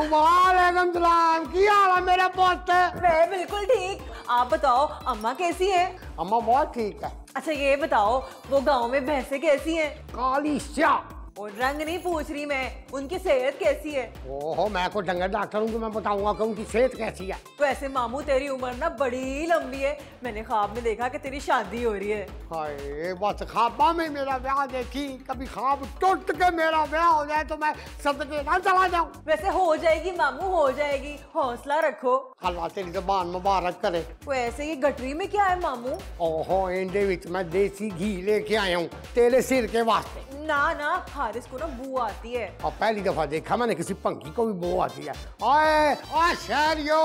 वालेकुम सलाम, की हाल है मेरा पुत? मैं बिल्कुल ठीक। आप बताओ अम्मा कैसी है? अम्मा बहुत ठीक है। अच्छा ये बताओ वो गांव में भैंसें कैसी हैं? काली स्याह। और रंग नहीं पूछ रही मैं, उनकी सेहत कैसी है? ओहो, मैं को डंगर डॉक्टर हूँ, मैं बताऊंगा कि उनकी सेहत कैसी है। वैसे मामू तेरी उम्र ना बड़ी लंबी है, मैंने ख्वाब में देखा कि तेरी शादी हो रही है। हाय, बस ख्वाबा में मेरा ब्याह देखी, कभी ख्वाब टूट के मेरा ब्याह हो जाए तो मैं सदके ना चला जाऊं। वैसे हो जाएगी मामू, हो जाएगी, हौसला रखो। अल्लाह तेरी ज़बान मुबारक करे। वैसे ये गठरी में क्या है मामू? ओहो, इंडे विच मैं देसी घी लेके आया हूँ तेरे सिर के वास्ते। ना ना, हारिस को ना बू आती है। और पहली दफा देखा मैंने किसी पंखी को भी बो आती है। ओए ओ शहरियो,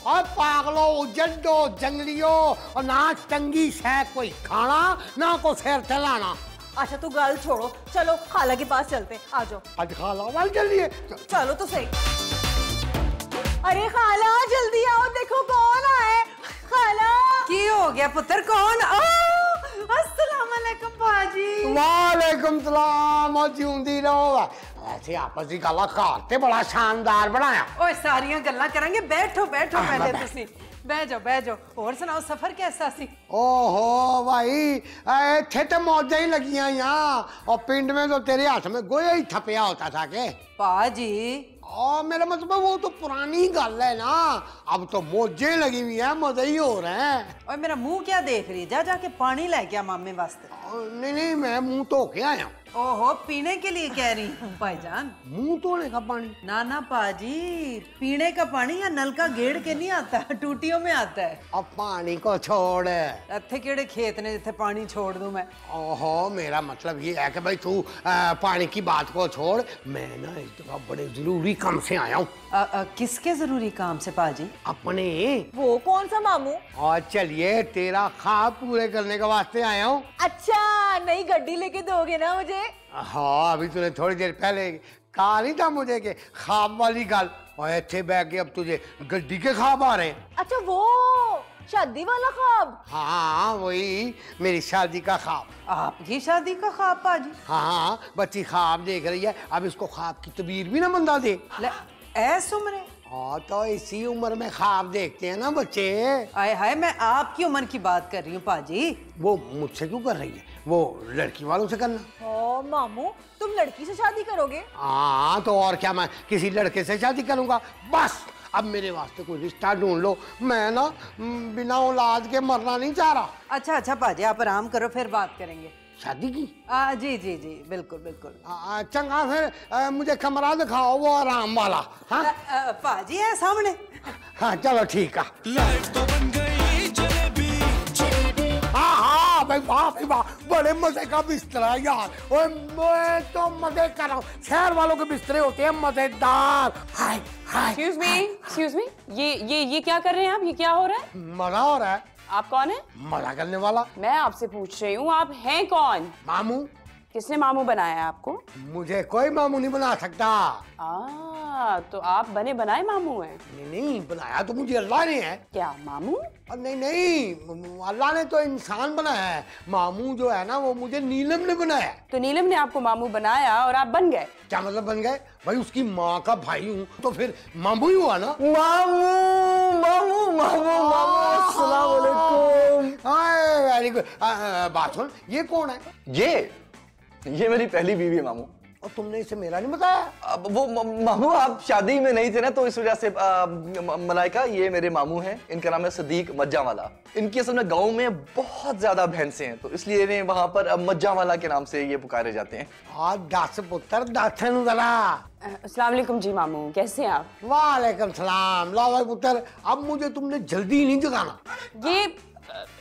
और पागलो, उजड़ो, जंगलियो, और ना चंगी शह कोई खाना ना को सिर चलाना। अच्छा तू गल छोड़ो, चलो खाला के पास चलते, आ जाओ। आज खाला वाल चलिए। चलो तो सही। अरे खाला जल्दी आओ, देखो कौन आए। खाला की हो गया पुत्र, कौन? अस्सलाम वालेकुम बाजी। वालेकुम सलाम, और जिंदी रहो। ऐसे आपस की गल घर ते बड़ा शानदार बनाया। ओए सारियां गल्लां करांगे, बैठो बैठो पहले तुसी, बह जाओ। और सुनाओ सफर कैसा सी? ओहो भाई, इत्थे तो मौजा ही लगियां यहाँ, और पिंड में तो तेरे हाथ में गोया ही थपया होता था के पाजी। और मेरा मतलब वो तो पुरानी गल है ना, अब तो मौजें लगी हुई है, मजे ही हो रहे हैं। और मेरा मुंह क्या देख रही है? जा जाके पानी लेके आ मामे वास्ते। नहीं, मैं मुंह धो के आया हूँ। ओहो, पीने के लिए कह रही हूँ भाईजान। मुंह धोने का पानी? ना पाजी, पीने का पानी या नल का गेड़ के नहीं आता, टूटियों में आता है। अब पानी को छोड़, इत्थे केड़े खेत ने जिथे पानी छोड़ दूं मैं? ओहो, मेरा मतलब ये है कि भाई तू पानी की बात को छोड़, मैं ना इस दफा बड़े जरूरी काम से आया हूँ। किसके जरूरी काम से पाजी? अपने। वो कौन सा मामू? और चलिए, तेरा ख्वाब पूरे करने के वास्ते आया हूँ। अच्छा, नई गड्डी लेके दोगे ना मुझे? हाँ, अभी तूने थोड़ी देर पहले कहा नहीं था मुझे कि ख्वाब वाली गल, और इतने बैठ के अब तुझे गड्डी के ख्वाब आ रहे हैं। अच्छा वो शादी वाला ख्वाब? हाँ, वही मेरी शादी का ख्वाब। आपकी शादी का ख्वाब पाजी? हाँ, बच्ची ख्वाब देख रही है, अब इसको ख्वाब की तबीर भी ना बंदा दे। ऐसे उम्र? हाँ, तो इसी उम्र में ख्वाब देखते हैं ना बच्चे। आए हाय, मैं आपकी उम्र की बात कर रही हूँ पाजी। वो मुझसे क्यों कर रही है? वो लड़की वालों से करना। ओ मामू, तुम लड़की से शादी करोगे? हाँ, तो और क्या, मैं किसी लड़के से शादी करूंगा? बस अब मेरे वास्ते कोई रिश्ता ढूंढ लो, मैं ना बिना औलाद के मरना नहीं चाह रहा। अच्छा पाजी, आप आराम करो, फिर बात करेंगे शादी की। जी बिल्कुल। चंगा, फिर मुझे कमरा दिखाओ वो आराम वाला। हाँ पाजी है सामने। हाँ चलो ठीक है। लाइफ तो बन गई जलेबी। हाँ भाई, वाह भाई वाह, बड़े मजे का बिस्तरा है यार। ओए मैं तो मजे कर रहा हूँ, शहर वालों के बिस्तरे होते हैं मजेदार। हाय हाय। Excuse me, ये क्या कर रहे हैं आप? ये क्या हो रहा है? मजा हो रहा है। आप कौन है? मजा करने वाला। मैं आपसे पूछ रही हूँ, आप हैं कौन? मामू। किसने मामू बनाया है आपको? मुझे कोई मामू नहीं बना सकता। तो आप बने बनाए मामू हैं? नहीं, बनाया तो मुझे अल्लाह ने है। क्या मामू? नहीं, अल्लाह ने तो इंसान बनाया है, मामू जो है ना वो मुझे नीलम ने बनाया। तो नीलम ने आपको मामू बनाया और आप बन गए? क्या मतलब बन गए? भाई उसकी माँ का भाई हूँ तो फिर मामू ही हुआ ना। अस्सलाम वालेकुम। Very good. बात सुन, ये कौन है? ये मेरी पहली बीवी है मामू। और तुमने इसे मेरा नहीं बताया? अब वो मामू आप शादी में नहीं थे ना, तो इस वजह से मलाइका, ये मेरे मामू हैं, इनका नाम है सदीक मज्जावाला। इनकी असल में गांव में बहुत ज्यादा भैंसे हैं, तो इसलिए इन्हें वहां पर मज्जावाला के नाम से ये पुकारे जाते हैं। आज 10 पुत्र 10 जरा। अस्सलाम वालेकुम जी मामू, कैसे हैं आप? वालेकुम सलाम। लो भाई पुत्र, अब मुझे तुमने जल्दी नहीं जगाना।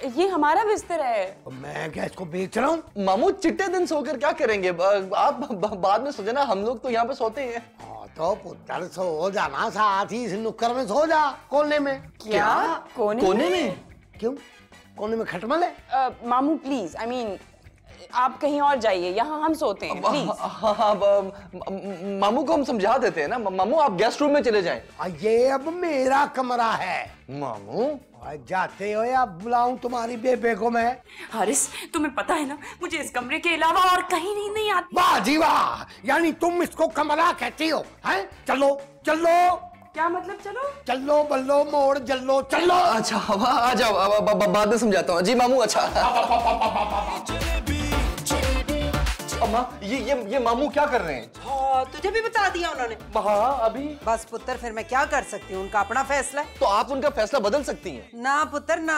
ये हमारा बिस्तर है। मैं क्या इसको बेच रहा हूँ? मामू चिट्टे दिन सोकर क्या करेंगे, आप बाद में सो जाना, हम लोग तो यहाँ पे सोते हैं। तो पुत्र सो जाना, साथ ही इस नुक्कर में सो जा, कोने में। क्या कोने में? क्यों? कोने में खटमल है? मामू प्लीज, आई मीन आप कहीं और जाइए, यहाँ हम सोते हैं, प्लीज। हाँ, मामू को हम समझा देते हैं ना। मामू आप गेस्ट रूम में चले जाएं। ये अब मेरा कमरा है। मामू जाते हो या बुलाऊं तुम्हारी बेबे को मैं? हारिस, तुम्हें पता है ना, मुझे इस कमरे के अलावा और कहीं नींद नहीं आती। वाह जी वाह, यानी तुम इसको कमरा कहती हो, हैं? चलो चलो। क्या मतलब चलो? चलो बल्लो मोड़ जल्लो चलो। अच्छा आ जाओ, बाद में समझाता हूँ जी मामू। अच्छा अम्मा, ये मामू क्या कर रहे हैं? हाँ, तुझे भी बता दिया उन्होंने? हाँ अभी। बस पुत्र, फिर मैं क्या कर सकती हूँ, उनका अपना फैसला है। तो आप उनका फैसला बदल सकती हैं। ना पुत्र ना,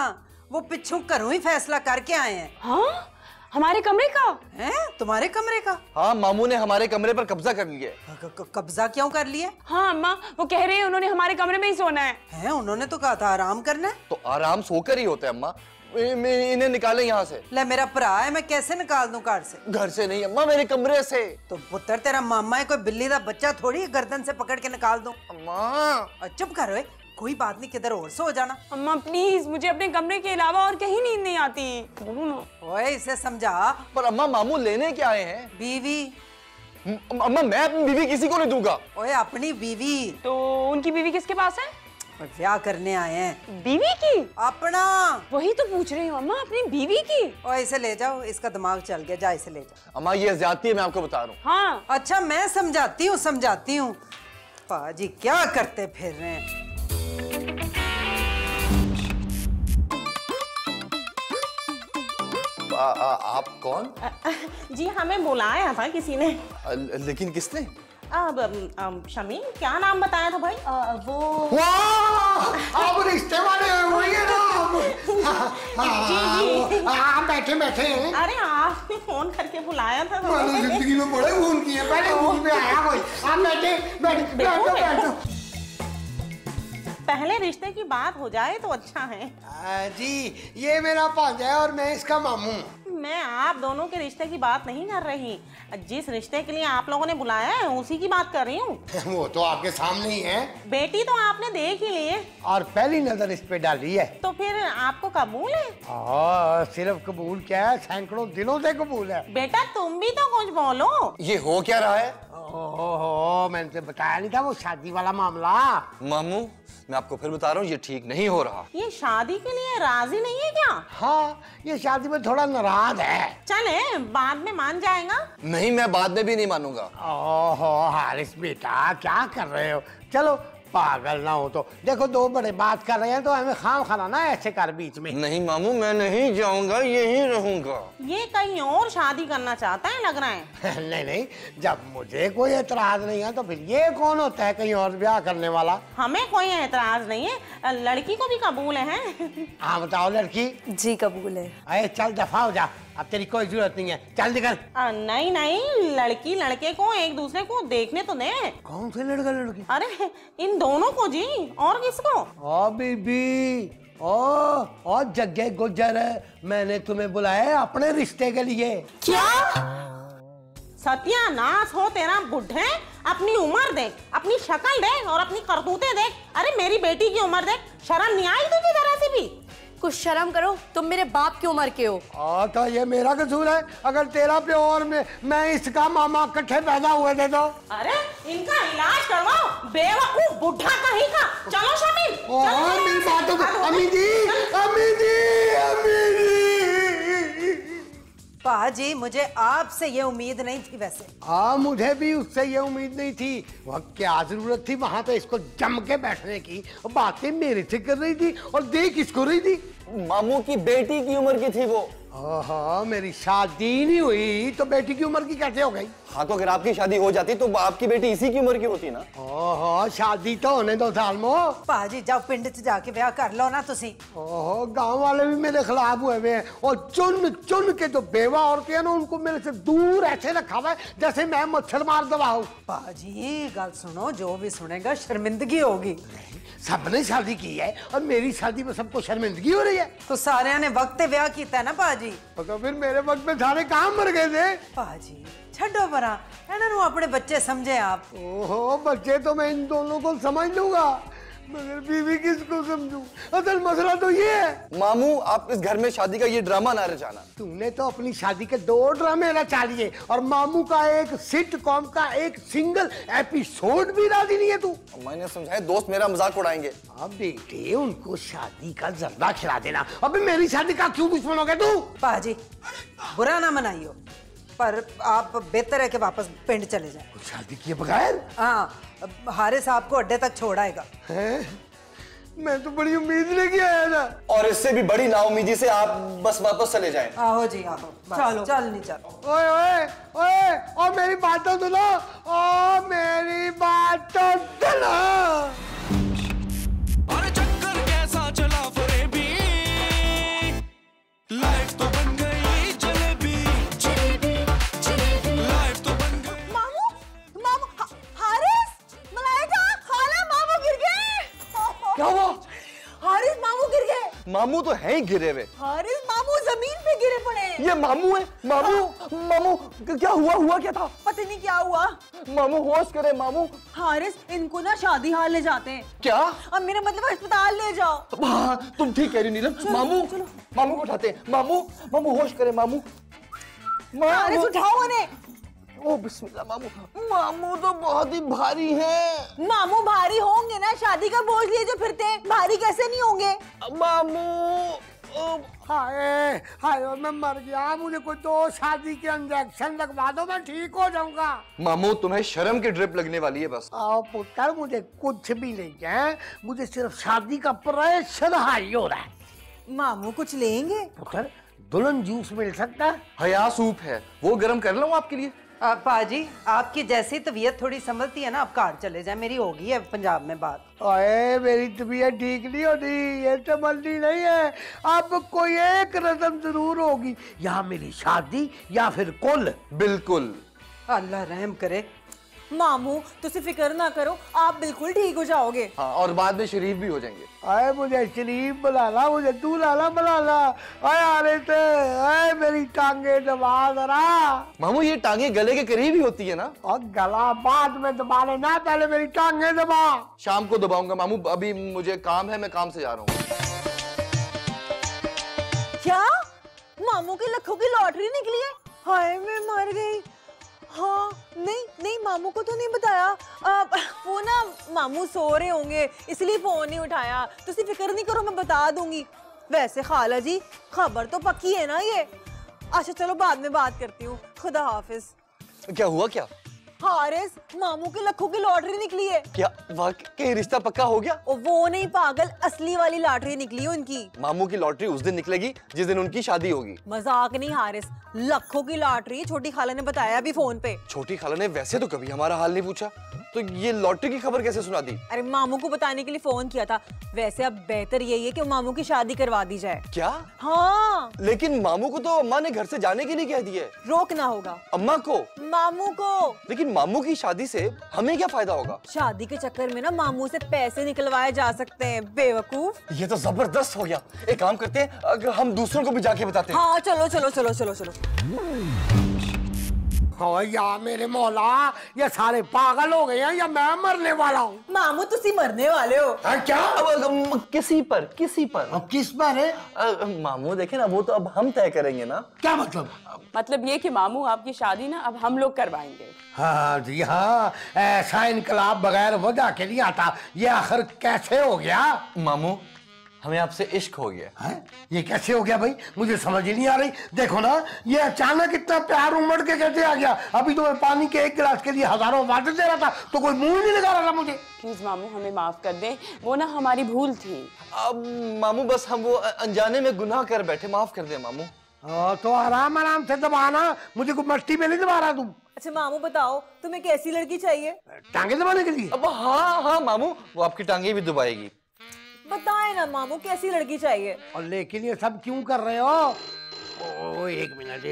वो पिछू घरों ही फैसला करके आए हैं। हाँ, हमारे कमरे का? हैं? तुम्हारे कमरे का? हाँ, मामू ने हमारे कमरे पर कब्जा कर लिया है। कब्जा क्यों कर लिया? हाँ अम्मा, वो कह रहे हैं उन्होंने हमारे कमरे में ही सोना है। हैं? उन्होंने तो कहा था आराम करना है। तो आराम सोकर ही होता है अम्मा। इन्हें निकालें यहाँ से। ले, मेरा भरा है, मैं कैसे निकाल दूं घर से? घर से नहीं अम्मा, मेरे कमरे से। तो पुत्र तेरा मामा है, कोई बिल्ली का बच्चा थोड़ी गर्दन से पकड़ के निकाल दूं। अम्मा चुप कर ओए, कोई बात नहीं, किधर और सो जाना। अम्मा प्लीज, मुझे अपने कमरे के अलावा और कहीं नींद नहीं आती। बोलो ना। ओए इसे समझा। पर अम्मा मामू लेने क्या आए हैं? बीवी। अम्मा मैं अपनी बीवी किसी को नहीं दूंगा। ओए अपनी बीवी। तो उनकी बीवी किसके पास है? ब्याह करने आए हैं। बीवी की? अपना। वही तो पूछ रही हूँ अम्मा, अपनी बीवी की। ओए इसे ले जाओ, इसका दिमाग चल गया, जा इसे ले जाओ। अम्मा ये ज्यादती है, मैं आपको बता रहा हूँ। हाँ अच्छा मैं समझाती हूँ। पाजी क्या करते फिर रहे हैं? आप कौन? जी हमें बुलाया था किसी ने। लेकिन किसने? अब शमीन क्या नाम बताया था भाई? वो वाह, अब रिश्ते वाले हुए ना। जी। आप बैठे बैठे हैं। अरे आपने फोन करके बुलाया था। मैंने जिंदगी में बड़े फोन किए, पहले फोन पे आया कोई। आप बैठो। पहले रिश्ते की बात हो जाए तो अच्छा है। जी ये मेरा भांजा है और मैं इसका मामू। मैं आप दोनों के रिश्ते की बात नहीं कर रही, जिस रिश्ते के लिए आप लोगों ने बुलाया है उसी की बात कर रही हूँ। वो तो आपके सामने ही है। बेटी तो आपने देख ही ली है और पहली नजर इस पे डाली है। तो फिर आपको कबूल है? सिर्फ कबूल क्या है, सैकड़ों दिनों से कबूल है। बेटा तुम भी तो कुछ बोलो। ये हो क्या रहा है? ओहो, मैंने तो बताया नहीं था वो शादी वाला मामला। मामू मैं आपको फिर बता रहा हूँ, ये ठीक नहीं हो रहा। ये शादी के लिए राजी नहीं है क्या? हाँ, ये शादी में थोड़ा नाराज है। चले बाद में मान जाएगा। नहीं, मैं बाद में भी नहीं मानूंगा। ओहो हारिस बेटा क्या कर रहे हो? चलो पागल ना हो तो। देखो दो बड़े बात कर रहे हैं तो हमें खाम खाना ना ऐसे कर बीच में। नहीं मामू मैं नहीं जाऊंगा, यहीं रहूंगा। ये कहीं और शादी करना चाहता है लग रहा है। नहीं, जब मुझे कोई एतराज नहीं है तो फिर ये कौन होता है कहीं और ब्याह करने वाला? हमें कोई एतराज नहीं है, लड़की को भी कबूल है। हाँ बताओ लड़की। जी कबूल है। अरे चल दफा हो जा, अब तेरी कोई जरूरत नहीं है, चल निकल। नहीं, लड़की लड़के को एक दूसरे को देखने तो दे। कौन से लड़का लड़की? अरे इन दोनों को जी, और किसको? ओ बीबी, ओ जग्गे गुजर, मैंने तुम्हें बुलाया है अपने रिश्ते के लिए। क्या? सत्यानाश हो तेरा बुढ़े, अपनी उम्र देख, अपनी शक्ल देख और अपनी करतूतें देख। अरे मेरी बेटी की उम्र देख, शर्म नहीं आई तुझे जरा सी भी? कुछ शर्म करो, तुम मेरे बाप की उम्र के हो। तो ये मेरा कसूर है अगर तेरा प्यो और मैं इसका मामा इकट्ठे पैदा हुए थे तो? अरे इनका इलाज करवाओ, बेवकूफ बुढ़ा कहीं का। चलो शमील। मेरी बात तो अम्मी जी। पाजी मुझे आपसे ये उम्मीद नहीं थी वैसे। हाँ मुझे भी उससे ये उम्मीद नहीं थी। वह क्या जरूरत थी वहां पे इसको जम के बैठने की? बातें मेरे से कर रही थी और देख इसको रही थी। मामू की बेटी की उम्र की थी वो। हाँ मेरी शादी नहीं हुई तो बेटी की उम्र की कैसे हो गई? हाँ तो अगर आपकी शादी हो जाती तो आपकी बेटी इसी की उम्र की होती ना। ओहो शादी तो होने दो साल मो। पाजी जाओ पिंड च जाके ब्याह कर लो ना तुसी। ओहो गांव वाले भी मेरे खिलाफ हुए हुए हैं और चुन चुन के जो बेवा औरतें हैं ना उनको मेरे से दूर ऐसे रखा हुआ है जैसे मैं मच्छर मार दवा हूँ। पाजी गल सुनो, जो भी सुनेगा शर्मिंदगी होगी। सबने शादी की है और मेरी शादी में सबको शर्मिंदगी हो रही है। तो सारे ने वक्त ब्याह किया है ना पाजी। तो फिर मेरे वक्त में सारे काम मर गए थे। पाजी छड्डो परा, इन्हां नूं अपने बच्चे समझे आप। ओहो बच्चे तो मैं इन दोनों को समझ लूंगा मगर बीवी किसको समझूं? असल मसला तो ये है। मामू आप इस घर में शादी का ये ड्रामा ना रचाना। तूने तो अपनी शादी के 2 ड्रामे रचा लिए और मामू का एक सिटकॉम का एक सिंगल एपिसोड भी राजी नहीं है तू। मैंने समझाया दोस्त मेरा मजाक उड़ाएंगे। अब बेटे उनको शादी का जर्दा खिला देना। अबे मेरी शादी का क्यों दुश्मन हो गया तू? पाजी बुरा ना मनाइयो, पर आप बेहतर है कि वापस पिंड चले जाएं। शादी किए बगैर? हाँ, हारिस आपको अड्डे तक छोड़ आएगा। मैं तो बड़ी उम्मीद लेके आया था। और इससे भी बड़ी नाउमीदी से आप बस वापस चले जाएं। आहो जी आहो, चलो चल नहीं चल। ओए ओए ओए, और मेरी बात तो सुनो, ओ मेरी बात तो सुनो। अरे चक्कर कैसा चला फरेबी, लाइफ तो बन गई जलेबी, लाइफ तो बन गई। मामू मामू हारिस, मलाइका, खाला, मामू गिर गए। क्या हुआ? हारिस मामू गिर गए। मामू तो हैं ही गिरे हुए। हारिस मामू जमीन पे गिरे पड़े। ये मामू है? मामू मामू क्या हुआ क्या था? पता नहीं क्या हुआ। मामू होश करे मामू। हारिस इनको ना शादी हाल ले जाते हैं। क्या? अब मेरा मतलब अस्पताल ले जाओ। हाँ तुम ठीक कह रही नीलम। मामू मामू को उठाते हैं। मामू होश करे मामू। हारिस उठाओ उन्हें। ओ बिस्मिल्लाह। मामू तो बहुत ही भारी है। मामू भारी होंगे ना, शादी का बोझ लिए जो फिरते हैं, भारी कैसे नहीं होंगे? मामू हाय हाय मैं मर गया। मुझे कोई 2 शादी के इंजेक्शन लगवा दो, मैं ठीक हो जाऊंगा। मामू तुम्हें शर्म की ड्रिप लगने वाली है बस। आओ पुत्र, मुझे कुछ भी नहीं है, मुझे सिर्फ शादी का प्रेशर हाई हो रहा है। मामू कुछ लेंगे? पुत्र दुल्हन जूस मिल सकता है? हया सूप है, वो गर्म कर लूं आपके लिए? पाजी आपकी जैसी तबीयत थोड़ी संभलती है ना, आप कार चले जाए। मेरी होगी है पंजाब में बात। अरे मेरी तबीयत ठीक नहीं होती, ये संभलती नहीं है। अब कोई एक रस्म जरूर होगी, या मेरी शादी या फिर कुल। बिल्कुल। अल्लाह रहम करे। मामू तुझे फिक्र ना करो, आप बिल्कुल ठीक हो जाओगे। हाँ, और बाद में शरीफ भी हो जाएंगे। आए मुझे शरीफ बुलाना, मुझे दूल्हा बुलाना। अरे मेरी टांगे दबा जरा। मामू ये टांगे गले के करीब ही होती है ना? और गला बाद में दबा लेना, पहले मेरी टांगे दबा। शाम को दबाऊंगा मामू, अभी मुझे काम है, मैं काम से जा रहा हूँ। क्या मामू की लाखों की लॉटरी निकली है? हाय मैं मर गई। हाँ नहीं मामू को तो नहीं बताया। वो ना मामू सो रहे होंगे इसलिए फोन नहीं उठाया। तो फिक्र नहीं करो, मैं बता दूंगी। वैसे खाला जी खबर तो पक्की है ना ये? अच्छा चलो बाद में बात करती हूँ, खुदा हाफिज। क्या हुआ? क्या हारिस मामू की लाखों की लॉटरी निकली है। क्या वाकई रिश्ता पक्का हो गया? वो नहीं पागल, असली वाली लॉटरी निकली उनकी। मामू की लॉटरी उस दिन निकलेगी जिस दिन उनकी शादी होगी। मजाक नहीं हारिस, लाखों की लॉटरी। छोटी खाला ने बताया अभी फोन पे। छोटी खाला ने वैसे तो कभी हमारा हाल नहीं पूछा, तो ये लॉटरी की खबर कैसे सुना दी? अरे मामू को बताने के लिए फोन किया था। वैसे अब बेहतर यही है कि मामू की शादी करवा दी जाए। क्या? हाँ लेकिन मामू को तो अम्मा ने घर से जाने के लिए कह दिया है। रोकना होगा अम्मा को? मामू को। लेकिन मामू की शादी से हमें क्या फायदा होगा? शादी के चक्कर में ना मामू से पैसे निकलवाए जा सकते हैं, बेवकूफ। ये तो जबरदस्त हो गया। एक काम करते हैं, अगर हम दूसरों को भी जाके बताते हैं। हाँ चलो चलो चलो चलो चलो। हाँ या मेरे मौला, ये सारे पागल हो गए हैं या मैं मरने वाला हूँ? मामू तुसी मरने वाले हो। क्या? अब किसी पर अब किस पर है? मामू देखे ना, वो तो अब हम तय करेंगे ना। क्या मतलब? मतलब ये कि मामू आपकी शादी ना अब हम लोग करवाएंगे। हाँ जी हाँ, ऐसा इनकलाब बगैर वजह के नहीं आता। ये आखिर कैसे हो गया? मामू हमें आपसे इश्क हो गया है। ये कैसे हो गया भाई? मुझे समझ ही नहीं आ रही। देखो ना, ये अचानक इतना प्यार उमड़ के कैसे आ गया? अभी तो मैं पानी के 1 गिलास के लिए हजारों वादे दे रहा था, तो कोई मुंह नहीं लगा रहा था मुझे। प्लीज मामू हमें माफ कर दें, वो ना हमारी भूल थी। अब मामू बस हम वो अनजाने में गुनाह कर बैठे, माफ कर दे मामू। तो आराम आराम से दबाना, मुझे कोई मस्ती में नहीं दबा रहा तुम। अच्छा मामू बताओ तुम्हें कैसी लड़की चाहिए? टांगे दबाने के लिए? अब हाँ मामू, वो आपकी टांगे भी दबाएगी। बताए ना मामू कैसी लड़की चाहिए? और लेकिन ये सब क्यों कर रहे हो? ओ एक मिनट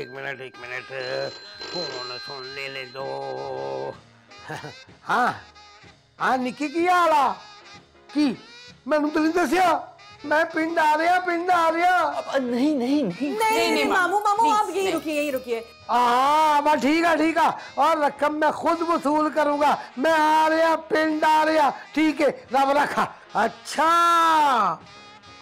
फोन सुन ले दो। हाँ निकी की आला की मैनू तो नहीं दसिया, मैं पिंड आ रहा। अब नहीं मामू आप यही रुकिए। हाँ ठीक है, और रकम मैं खुद वसूल करूंगा। मैं आ रहा, पिंड आ रहा। ठीक है, रब रखा। अच्छा,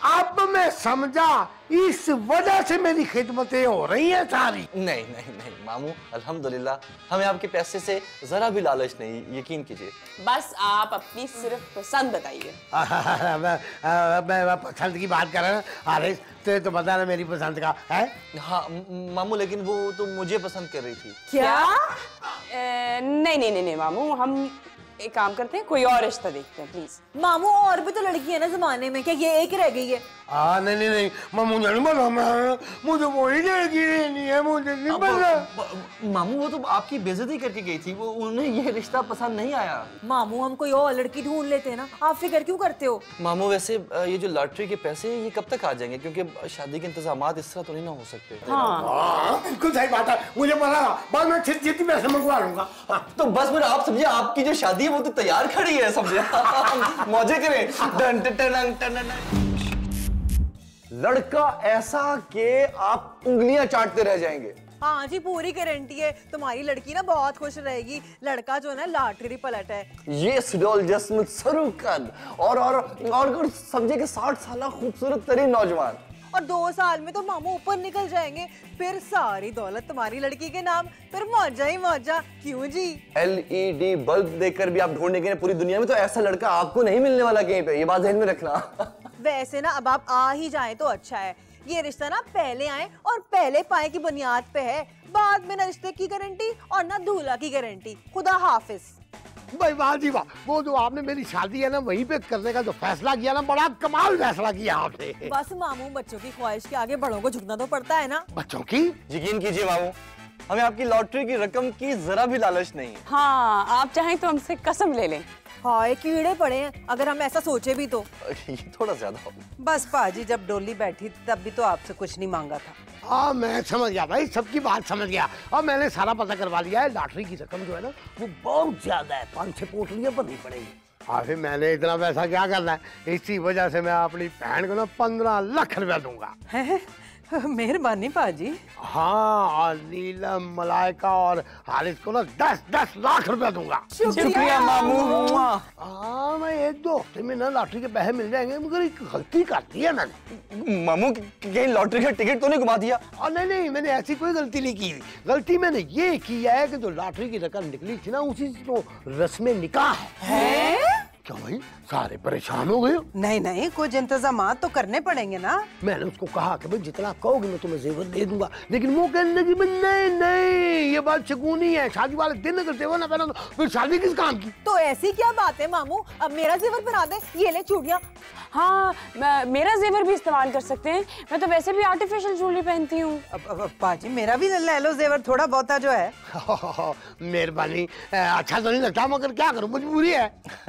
अब मैं समझा, इस वजह से मेरी खिदमतें हो रही हैं सारी। नहीं नहीं नहीं मामू, अल्हम्दुलिल्लाह हमें आपके पैसे से जरा भी लालच नहीं, यकीन कीजिए। बस आप अपनी सिर्फ पसंद बताइए। मैं पसंद की बात कर रहा हूँ हारिस, तो बता ना मेरी पसंद का है। हाँ मामू, लेकिन वो तो मुझे पसंद कर रही थी। क्या? नहीं नहीं नहीं नहीं मामू, हम एक काम करते हैं, कोई और रिश्ता देखते हैं प्लीज। मामू और भी तो लड़की है ना जमाने में, क्या ये एक रह गई है? नहीं नहीं नहीं, मुझे नहीं पता, मुझे वही लड़की लेनी है, मुझे नहीं पता। मामू वो तो आपकी बेइज्जती करके गई थी, वो उन्हें ये रिश्ता पसंद नहीं आया। मामू हम कोई और लड़की ढूंढ लेते हैं ना, आप फिक्र क्यों करते हो? मामू वैसे ये जो लॉटरी के पैसे ये कब तक आ जाएंगे, क्योंकि शादी के इंतजामात इस तरह तो नहीं ना हो सकते। हाँ बिल्कुल सही बात है, मुझे पता, बाद में जितनी पैसे मंगवा लूंगा। तो बस फिर आप समझिए, आपकी जो शादी है वो तो तैयार खड़ी है, समझे। मौजे करें। डन टन टन टन टन। लड़का ऐसा कि आप उंगलियां चाटते रह जाएंगे। हाँ जी, पूरी गारंटी है, तुम्हारी लड़की ना बहुत खुश रहेगी। लड़का जो है ना लॉटरी पलट है। ये सुडोल जस्म सरुकन और समझे कि 60 साल खूबसूरत तरीन नौजवान, और 2 साल में तो मामू ऊपर निकल जाएंगे, फिर सारी दौलत तुम्हारी लड़की के नाम, फिर मौजा ही मौजा। क्यों जी? LED बल्ब देखकर भी आप ढूंढने के पूरी दुनिया में, तो ऐसा लड़का आपको नहीं मिलने वाला कहीं पे, ये बात ध्यान में रखना। वैसे ना अब आप आ ही जाएं तो अच्छा है। ये रिश्ता ना पहले आए और पहले पाए की बुनियाद पे है, बाद में ना रिश्ते की गारंटी और ना दूल्हा की गारंटी। खुदा हाफिज। भाई वाह जी वाह, वो जो आपने मेरी शादी है ना वहीं पे करने का जो फैसला किया ना, बड़ा कमाल फैसला किया आपने। बस मामू, बच्चों की ख्वाहिश के आगे बड़ों को झुकना तो पड़ता है ना। बच्चों की? यकीन कीजिए मामू, हमें आपकी लॉटरी की रकम की जरा भी लालच नहीं। हाँ, आप चाहें तो हमसे कसम ले लें। हाय कीड़े पड़े हैं अगर हम ऐसा सोचे भी तो। ये थोड़ा ज्यादा हो। बस पाजी जब डोली बैठी तब भी तो आपसे कुछ नहीं मांगा था। हाँ मैं समझ गया भाई, सबकी बात समझ गया, और मैंने सारा पता करवा लिया है। लॉटरी की रकम जो है ना वो बहुत ज्यादा है, 5-6 पोटलियां भरनी पड़ेगी। और फिर मैंने इतना पैसा क्या करना है, इसी वजह से मैं अपनी बहन को ना 15 लाख रुपया दूंगा। मेहरबानी पाजी। हाँ, और नीलम, मलाइका और हारिस को ना 10-10 लाख रुपया दूंगा। शुक्रिया मामू। हाँ, मैं 1-2 हफ्ते में ना लॉटरी के पैसे मिल जाएंगे, मगर एक गलती कर दी है मैंने। मामू कहीं लॉटरी का टिकट तो नहीं घुमा दिया? नहीं नहीं, मैंने ऐसी कोई गलती नहीं की। गलती मैंने ये की है कि जो लॉटरी की रकम निकली थी ना, उसी से तो रस्म निकाह है। क्या भाई सारे परेशान हो गए? नहीं नहीं, कुछ इंतजामात तो करने पड़ेंगे ना। मैंने उसको कहा कि भाई जितना कहोगे मैं तुम्हें जेवर दे दूंगा, लेकिन वो कहने लगी नहीं नहीं, ये बात शगुनी है, शादी वाले दिन अगर जेवर ना पहना तो फिर शादी किस काम की? तो ऐसी क्या बात है मामू, अब मेरा जेवर पहना दे, ये ले चूड़ियां। हाँ, मेरा जेवर भी इस्तेमाल कर सकते हैं, मैं तो वैसे भी आर्टिफिशियल ज्वेलरी पहनती हूँ। अब पाजी मेरा भी ले लो जेवर, थोड़ा बहुता जो है। मेहरबानी, अच्छा तो नहीं लगता, मगर क्या करूं, मजबूरी है।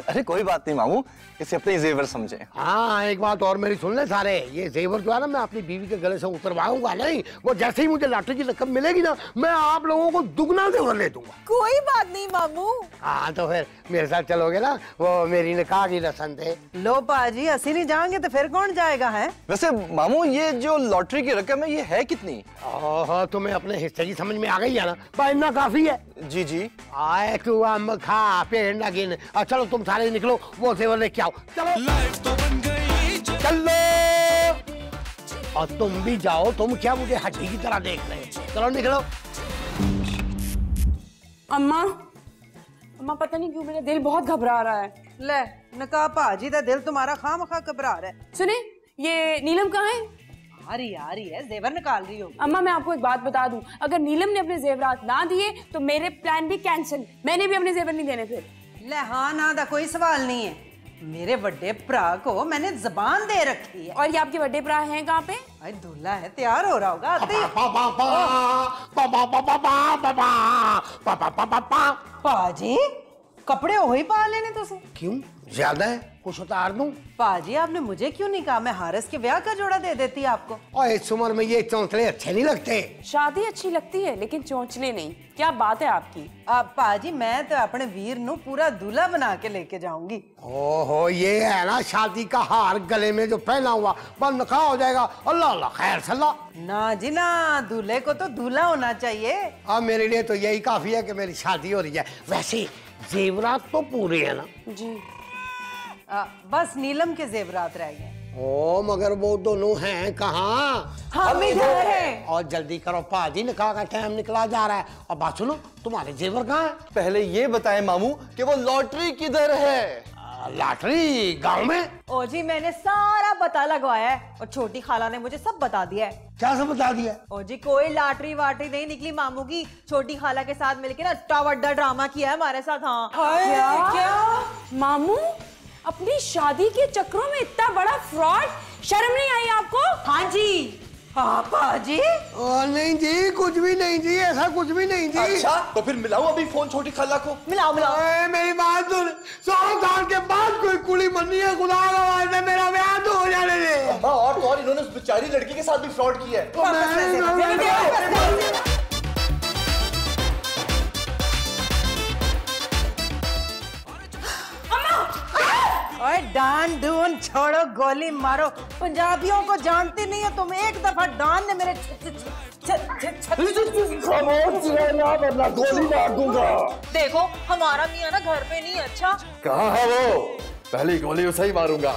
अरे कोई बात नहीं मामू, इसे अपने जेवर समझे। हाँ, एक बात और मेरी सुन ले सारे, ये जेवर जो है ना मैं अपनी बीवी के गले से उतरवाऊंगा नहीं। वो जैसे ही मुझे लॉटरी की रकम मिलेगी ना, मैं आप लोगों को दुगना जेवर ले दूंगा। कोई बात नहीं मामू। हाँ तो फिर मेरे साथ चलोगे ना, वो मेरी निकाह की रस्म थे। लो पाजी, असी नहीं जाएंगे तो फिर कौन जाएगा है? वैसे मामू ये जो लॉटरी की रकम है ये है कितनी? ओहो, तुम्हें अपने हिस्से की समझ में आ गई है ना, भाई इतना काफी है। जी जी। आए तू अम्ब खा पेड़ ना गिन। चलो तुम सारे निकलो, वो जेवर लेके आओ। चलो लाइफ तो बन गई चलो, और तुम भी जाओ, तुम क्या मुझे हड्डी की तरह देख रहे हो? चलो निकलो। अम्मा, अम्मा पता नहीं क्यों मेरा दिल बहुत घबरा रहा है। ले नका पाजी दा दिल तुम्हारा खामखा घबरा रहा है। सुने, ये नीलम कहाँ है? आ रही है, जेवर निकाल रही होगी। अम्मा मैं आपको एक बात बता दूं, अगर नीलम ने अपने जेवरात ना दिए तो मेरे प्लान भी कैंसिल, मैंने भी अपने जेवर नहीं देने फिर। ले हाँ ना दा कोई सवाल नहीं है, मेरे बड़े भरा को मैंने जबान दे रखी है। और ये आपके बड़े भरा हैं कहाँ पे? भाई दूल्हा है, तैयार हो रहा होगा आते ही। पाजी कपड़े वही पा लेने तुसे। क्यों, ज्यादा है, कुछ उतार दूं? पाजी आपने मुझे क्यों नहीं कहा, मैं हारिस के ब्याह का जोड़ा दे देती आपको। और इस उम्र में ये चौंतले अच्छे नहीं लगते। शादी अच्छी लगती है लेकिन चोंचले नहीं। क्या बात है आपकी? पाजी मैं तो अपने वीर नु पूरा दूल्हा बना के लेके जाऊंगी। ओहो, ये है ना शादी का हार गले में जो पहना हुआ, बस निकाह हो जाएगा। अल्लाह अल्लाह खैर सल्लाह। ना जी ना, दूल्हे को तो दूल्हा होना चाहिए। अब मेरे लिए तो यही काफी है कि मेरी शादी हो रही है। वैसे जेवरात तो पूरे है ना? जी। बस नीलम के जेवरात रह गए। ओ मगर वो दोनों हैं कहाँ? हम इधर हैं। और जल्दी करो पाजी, निकाह का टाइम निकला जा रहा है। और बात सुनो, तुम्हारे जेवर कहाँ है? पहले ये बताएं मामू कि वो लॉटरी किधर है? लॉटरी गांव में। ओ जी मैंने सारा पता लगवाया है और छोटी खाला ने मुझे सब बता दिया है। क्या सब बता दिया? ओ जी कोई लॉटरी वाटरी नहीं निकली मामू की, छोटी खाला के साथ मिलके ना इतना बड़ा ड्रामा किया है हमारे साथ। हाँ क्या मामू अपनी शादी के चक्रों में इतना बड़ा फ्रॉड, शर्म नहीं आई आपको? हाँ जी। पापा जी नहीं जी, कुछ भी नहीं जी, ऐसा कुछ भी नहीं जी। अच्छा तो फिर मिलाऊं अभी फोन छोटी खाला को? मिलाओ मिलाओ। मेरी बात सुन, 100 साल के बाद कोई कुली बननी है, खुदा का वास्ता मेरा ब्याह तो हो जाने दे। और तो और इन्होंने उस बेचारी लड़की के साथ भी फ्रॉड किया है। ओए डान डून छोड़ो, गोली मारो, पंजाबियों को जानती नहीं हो तुम। एक दफा डान ने मेरे गोली मार दूंगा। देखो हमारा मियाँ ना घर पे नहीं। अच्छा कहाँ है वो? पहली गोली उसे ही मारूंगा।